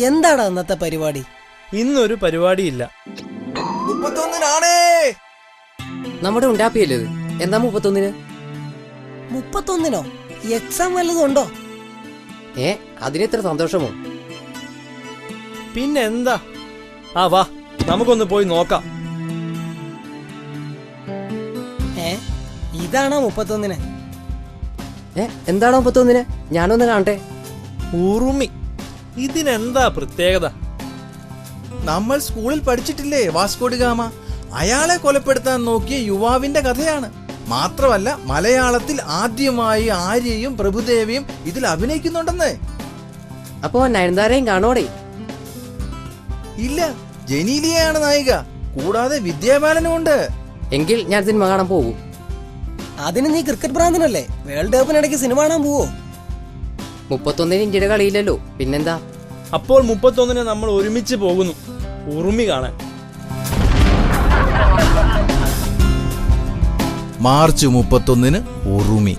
എന്താണ് അന്നത്തെ പരിപാടി? ഇന്നൊരു പരിപാടിയില്ല. 31-നാണേ. നമ്മുടെ ഉണ്ടാപ്പിയല്ലേ ഇത്? എന്താ 31-ന്? 31-നോ? എക്സാം വല്ലതും ഉണ്ടോ? അതിനെത്ര സന്തോഷമോ? പിന്നെന്താ? വാ നമുക്കൊന്ന് പോയി നോക്കാം. ഇതാണോ 31-ന്? എന്താണോ 31-ന്? ഞാനൊന്ന് കാണട്ടെ. ഉറുമി. ഇതിനെന്താ പ്രത്യേകത? നമ്മൾ സ്കൂളിൽ പഠിച്ചിട്ടില്ലേ വാസ്കോ ഡി ഗാമ? അയാളെ കൊലപ്പെടുത്താൻ നോക്കിയ യുവാവിന്റെ കഥയാണ്. മാത്രമല്ല മലയാളത്തിൽ ആദ്യമായി ആര്യയും പ്രഭുദേവിയും ഇതിൽ അഭിനയിക്കുന്നുണ്ടെന്ന്. അപ്പോ നയൻതാരയും കാണോടെ? ഇല്ല, ജനീലിയയാണ് നായിക. കൂടാതെ വിദ്യാബാലനും ഉണ്ട്. എങ്കിൽ ഞാൻ സിനിമ കാണാൻ പോകും. അതിന് നീ ക്രിക്കറ്റ് ഭ്രാന്തനല്ലേ? വേൾഡ് കപ്പിനിടയ്ക്ക് സിനിമ കാണാൻ പോവോ? 31-ന് ഇന്ത്യയുടെ കളിയില്ലല്ലോ, പിന്നെന്താ? അപ്പോൾ 31-ന് നമ്മൾ ഒരുമിച്ച് പോകുന്നു ഉറുമി കാണാൻ. മാർച്ച് 31-ന് ഉറുമി.